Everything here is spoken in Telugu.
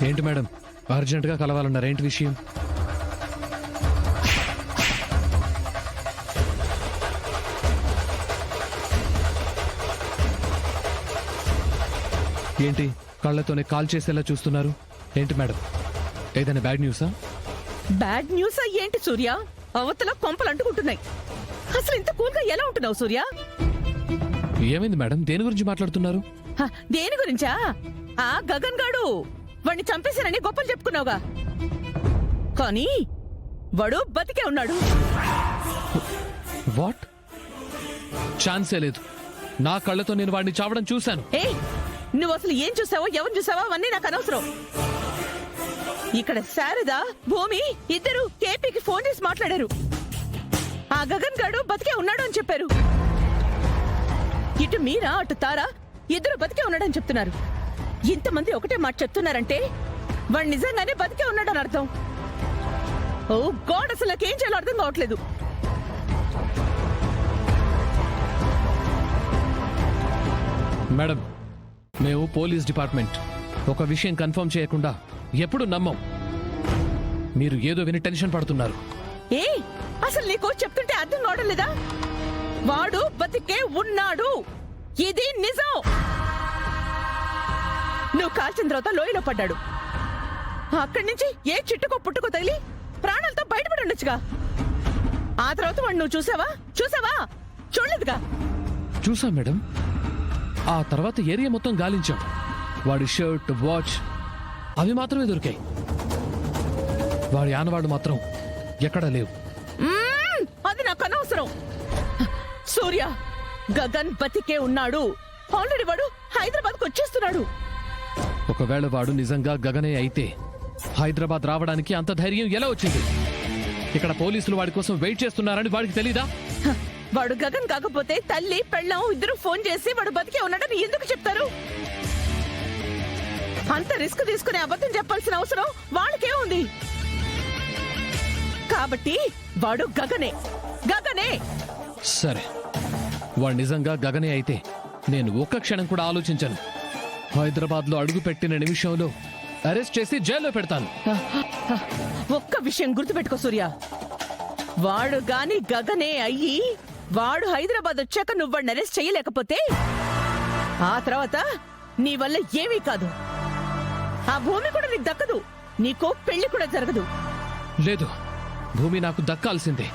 ఏంటి మేడం అర్జెంటుగా కలవాలన్నారు, ఏంటి విషయం? ఏంటి కళ్ళతోనే కాల్ చేసేలా చూస్తున్నారు? ఏంటి మేడం, ఏదైనా బ్యాడ్ న్యూసా? బ్యాడ్ న్యూస్ ఏంటి సూర్య? అవతల కొంపలు అంటుకుంటున్నాయి. అసలు ఇంత కూల్గా ఎలా ఉంటున్నావు సూర్య? ఏమైంది మేడం, దేని గురించి మాట్లాడుతున్నారు? దేని గురించా? ఆ గగన్ గాడు వాడిని చంపేశానని గొప్పలు చెప్పుకున్నావుగా, కానీ వాడు బతికే ఉన్నాడు. వాట్? ఛాన్సే లేదు. నా కళ్ళతో నేను వాడిని చావడం చూశాను. ఏయ్, నువ్వు అసలు ఏం చూసావో ఎవరు చూసావో అవన్నీ నాకు అనవసరం. ఇక్కడ శారద, భూమి ఇద్దరు కేపీకి ఫోన్ చేసి మాట్లాడారు. ఆ గగన్ గాడు బతికే ఉన్నాడు అని చెప్పారు. ఇటు మీరా అటు తారా ఇద్దరు బతికే ఉన్నాడని చెప్తున్నారు. ఇంతమంది ఒకటే మాట చెప్తున్నారంటే వాడు నిజంగానే బతికే ఉన్నాడని అర్థం. ఓ గాడ్, అసలు నాకేం చేయాలో అర్థం కావట్లేదు. మేడం, మేము పోలీస్ డిపార్ట్మెంట్. ఒక విషయం కన్ఫర్మ్ చేయకుండా ఎప్పుడు నమ్మం. మీరు ఏదో విని టెన్షన్ పడుతున్నారు. ఏ అసలు నీకు చెప్తుంటే అర్థం కావడం లేదా? వాడు బతికే ఉన్నాడు, ఇది నిజం. నువ్వు కాల్చిన తర్వాత లోయలో పడ్డాడు. అక్కడి నుంచి ఏ చిట్టుకో పుట్టుకో తగిలి ప్రాణాలతో బయటపడి ఉండొచ్చుగా. ఆ తర్వాత వాడు నువ్వు చూసావా? చూడలేదుగా. చూసా మేడం. ఆ తర్వాత ఏరియా మొత్తం గాలించాం. వాడి షర్ట్, వాచ్ అవి మాత్రమే దొరికాయి. వాడి ఆనవాడు మాత్రం ఎక్కడా లేవు. అది నాకు అనవసరం. సూర్య, గగన్ బతికే ఉన్నాడు. ఆల్రెడీ వాడు హైదరాబాద్కు వచ్చేస్తున్నాడు. ఒకవేళ వాడు నిజంగా గగనే అయితే హైదరాబాద్ రావడానికి అంత ధైర్యం ఎలా వచ్చింది? ఇక్కడ పోలీసులు వాడి కోసం వెయిట్ చేస్తున్నారని వాడికి తెలీదా? వాడు గగన్ కాకపోతే తల్లి పెళ్ళాం ఇద్దరు ఫోన్ చేసి వాడు బతికే ఉన్నాడని ఎందుకు చెప్తారు? అంత రిస్క్ తీసుకునే అబద్ధం చెప్పాల్సిన అవసరం వాళ్ళకే ఉంది. కాబట్టి వాడు గగనే. సరే, వాడు నిజంగా గగనే అయితే నేను ఒక్క క్షణం కూడా ఆలోచించను. హైదరాబాద్ లో అడుగు పెట్టిన నిమిషంలో అరెస్ట్ చేసి జైల్లో పెడతాను. ఒక్క విషయం గుర్తుపెట్టుకో సూర్య, వాడు గాని గగనే అయ్యి వాడు హైదరాబాద్ వచ్చాక నువ్వు వాడిని అరెస్ట్ చేయలేకపోతే ఆ తర్వాత నీ వల్ల ఏమీ కాదు. ఆ భూమి కూడా నీకు దక్కదు, నీకో పెళ్లి కూడా జరగదు. లేదు, భూమి నాకు దక్కాల్సిందే.